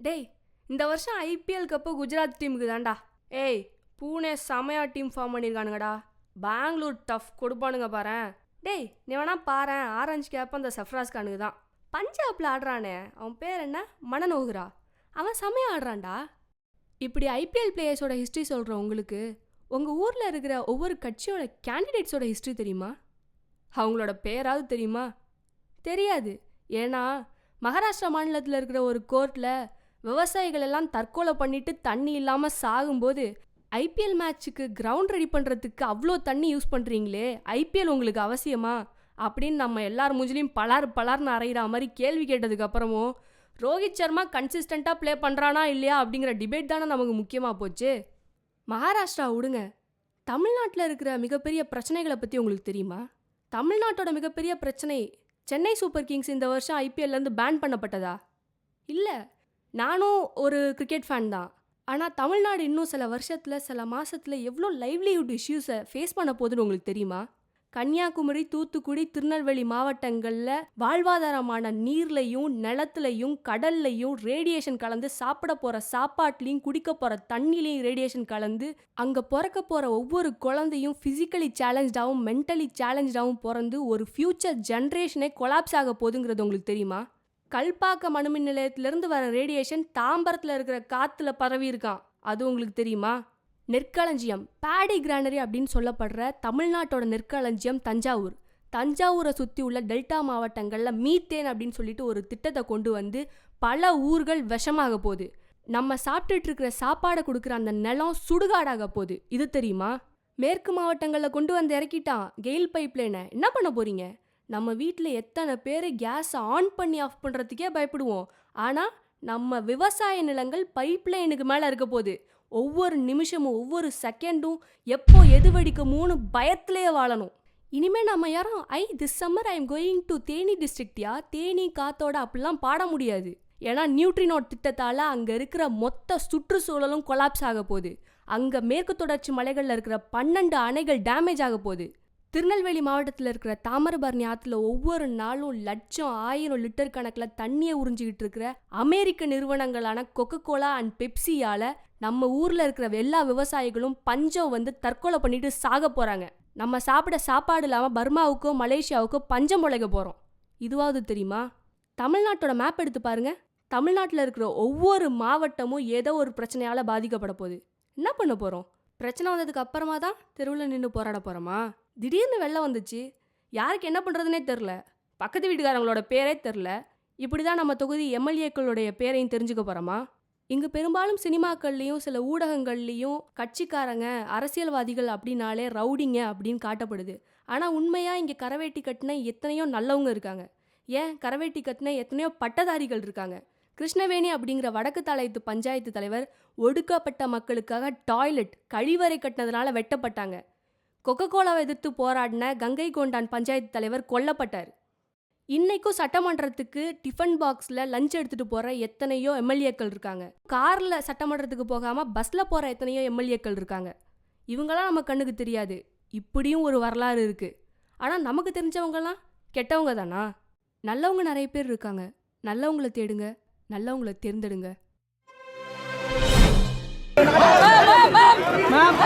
டேய், இந்த வருஷம் ஐபிஎல் கப்பு குஜராத் டீமுக்கு தான்டா. ஏய், பூனே செமையா டீம் ஃபார்ம் பண்ணியிருக்கானுங்கடா. பெங்களூர் டஃப் கொடுப்பானுங்க பாரேன். டேய், நீ வேணா பாரேன், ஆரஞ்சு கேப் அந்த சஃப்ராஸ் கானுக்கு தான். பஞ்சாப்ல ஆடுறானே, அவன் பேர் என்ன, மனனோகரா, அவன் செமையா ஆடுறான்டா. இப்படி ஐபிஎல் பிளேயர்ஸோட ஹிஸ்ட்ரி சொல்கிற உங்களுக்கு உங்கள் ஊரில் இருக்கிற ஒவ்வொரு கட்சியோட கேண்டிடேட்ஸோட ஹிஸ்ட்ரி தெரியுமா? அவங்களோட பேராவது தெரியுமா? தெரியாது. ஏன்னா மகாராஷ்டிரா மாநிலத்தில் இருக்கிற ஒரு கோர்ட்டில் விவசாயிகள் எல்லாம் தற்கொலை பண்ணிட்டு தண்ணி இல்லாமல் சாகும்போது ஐபிஎல் மேட்சுக்கு கிரவுண்ட் ரெடி பண்ணுறதுக்கு அவ்வளோ தண்ணி யூஸ் பண்ணுறீங்களே, ஐபிஎல் உங்களுக்கு அவசியமா அப்படின்னு நம்ம எல்லார் மூஞ்சிலையும் பலார்னு அரைகிற மாதிரி கேள்வி கேட்டதுக்கு அப்புறமும் ரோஹித் சர்மா கன்சிஸ்டண்ட்டாக ப்ளே பண்ணுறானா இல்லையா அப்படிங்கிற டிபேட் தானே நமக்கு முக்கியமாக போச்சு. மகாராஷ்டிரா விடுங்க, தமிழ்நாட்டில் இருக்கிற மிகப்பெரிய பிரச்சனைகளை பற்றி உங்களுக்கு தெரியுமா? தமிழ்நாட்டோட மிகப்பெரிய பிரச்சனை சென்னை சூப்பர் கிங்ஸ் இந்த வருஷம் ஐபிஎல்லேருந்து பேன் பண்ணப்பட்டதா? இல்லை, நானும் ஒரு கிரிக்கெட் ஃபேன் தான். ஆனால் தமிழ்நாடு இன்னும் சில வருஷத்தில் சில மாதத்தில் எவ்வளோ லைவ்லிஹுட் இஷ்யூஸை ஃபேஸ் பண்ண போகுதுன்னு உங்களுக்கு தெரியுமா? கன்னியாகுமரி, தூத்துக்குடி, திருநெல்வேலி மாவட்டங்களில் வாழ்வாதாரமான நீர்லையும் நிலத்துலையும் கடல்லையும் ரேடியேஷன் கலந்து, சாப்பிட போகிற சாப்பாட்லேயும் குடிக்க போகிற தண்ணிலையும் ரேடியேஷன் கலந்து, அங்கே பிறக்க போகிற ஒவ்வொரு குழந்தையும் ஃபிசிக்கலி சேலஞ்சாகவும் மென்டலி சேலஞ்சாகவும் பிறந்து ஒரு ஃப்யூச்சர் ஜென்ரேஷனே கொலாப்ஸ் ஆக போகுதுங்கிறது உங்களுக்கு தெரியுமா? கல்பாக்கம் அணுமின் நிலையத்திலேருந்து வர ரேடியேஷன் தாம்பரத்தில் இருக்கிற காற்றுல பரவி இருக்கான், அது உங்களுக்கு தெரியுமா? நெற்களஞ்சியம், பேடி கிரானரி அப்படின்னு சொல்லப்படுற தமிழ்நாட்டோட நெற்களஞ்சியம் தஞ்சாவூரை சுற்றி உள்ள டெல்டா மாவட்டங்களில் மீத்தேன் அப்படின்னு சொல்லிட்டு ஒரு திட்டத்தை கொண்டு வந்து பல ஊர்கள் விஷமாக போகுது. நம்ம சாப்பிட்டுட்டு இருக்கிற சாப்பாடை கொடுக்குற அந்த நிலம் சுடுகாடாக போகுது, இது தெரியுமா? மேற்கு மாவட்டங்களில் கொண்டு வந்து இறக்கிட்டான் கெயில் பைப்லைனை, என்ன பண்ண போறீங்க? நம்ம வீட்டில் எத்தனை பேர் கேஸை ஆன் பண்ணி ஆஃப் பண்ணுறதுக்கே பயப்படுவோம். ஆனால் நம்ம விவசாய நிலங்கள் பைப்லைனுக்கு மேலே இருக்க போகுது. ஒவ்வொரு நிமிஷமும் ஒவ்வொரு செகண்டும் எப்போ எது வெடிக்குமோன்னு பயத்திலேயே வாழணும். இனிமேல் நம்ம யாரும் this summer I am going to Theni டிஸ்ட்ரிக்டியா, தேனி காத்தோட அப்படிலாம் பாட முடியாது. ஏன்னா நியூட்ரினோட் திட்டத்தால் அங்கே இருக்கிற மொத்த சுற்றுச்சூழலும் கொலாப்ஸ் ஆக போகுது. அங்கே மேற்கு தொடர்ச்சி மலைகளில் இருக்கிற 12 அணைகள் டேமேஜ் ஆக போகுது. திருநெல்வேலி மாவட்டத்தில் இருக்கிற தாமிரபரணி ஆற்றுல ஒவ்வொரு நாளும் லட்சம் 1000 லிட்டர் கணக்கில் தண்ணியை உறிஞ்சிக்கிட்டு இருக்கிற அமெரிக்க நிறுவனங்களான கொக்கோகோலா அண்ட் பெப்சியால் நம்ம ஊரில் இருக்கிற எல்லா விவசாயிகளும் பஞ்சம் வந்து தற்கொலை பண்ணிட்டு சாக போகிறாங்க. நம்ம சாப்பிட சாப்பாடு இல்லாமல் பர்மாவுக்கோ மலேசியாவுக்கோ பஞ்சம் முளைக்க போகிறோம். இதுவாவது தெரியுமா? தமிழ்நாட்டோட மேப் எடுத்து பாருங்க. தமிழ்நாட்டில் இருக்கிற ஒவ்வொரு மாவட்டமும் ஏதோ ஒரு பிரச்சனையால் பாதிக்கப்பட போகுது. என்ன பண்ண போகிறோம்? பிரச்சனை வந்ததுக்கு அப்புறமா தான் தெருவில் நின்று போராட போகிறோமா? திடீர்னு வெள்ளம் வந்துச்சு, யாருக்கு என்ன பண்ணுறதுனே தெரில, பக்கத்து வீட்டுக்காரங்களோட பேரே தெரில. இப்படி தான் நம்ம தொகுதி எம்எல்ஏக்களுடைய பேரையும் தெரிஞ்சுக்க போகிறோமா? இங்கு பெரும்பாலும் சினிமாக்கள்லேயும் சில ஊடகங்கள்லேயும் கட்சிக்காரங்க அரசியல்வாதிகள் அப்படின்னாலே ரவுடிங்க அப்படின்னு காட்டப்படுது. ஆனால் உண்மையாக இங்கே கரவேட்டி கட்டின எத்தனையோ நல்லவங்க இருக்காங்க. ஏன், கரவேட்டி கட்டின எத்தனையோ பட்டதாரிகள் இருக்காங்க. கிருஷ்ணவேணி அப்படிங்கிற வடக்கு தாளையத்து பஞ்சாயத்து தலைவர் ஒடுக்கப்பட்ட மக்களுக்காக டாய்லெட் கழிவறை கட்டினதுனால வெட்டப்பட்டாங்க. கொக்கோகோலாவை எதிர்த்து போராடின கங்கை கொண்டான் பஞ்சாயத்து தலைவர் கொல்லப்பட்டார். இன்னைக்கும் சட்டமன்றத்துக்கு டிஃபன் பாக்ஸில் லஞ்ச் எடுத்துகிட்டு போகிற எத்தனையோ எம்எல்ஏக்கள் இருக்காங்க. காரில் சட்டமன்றத்துக்கு போகாமல் பஸ்ஸில் போகிற எத்தனையோ எம்எல்ஏக்கள் இருக்காங்க. இவங்களாம் நம்ம கண்ணுக்கு தெரியாது. இப்படியும் ஒரு வரலாறு இருக்குது. ஆனால் நமக்கு தெரிஞ்சவங்கலாம் கெட்டவங்க தானா? நல்லவங்க நிறைய பேர் இருக்காங்க. நல்லவங்களை தேடுங்க, நல்லவங்களை தேர்ந்தெடுங்க. Ma'am.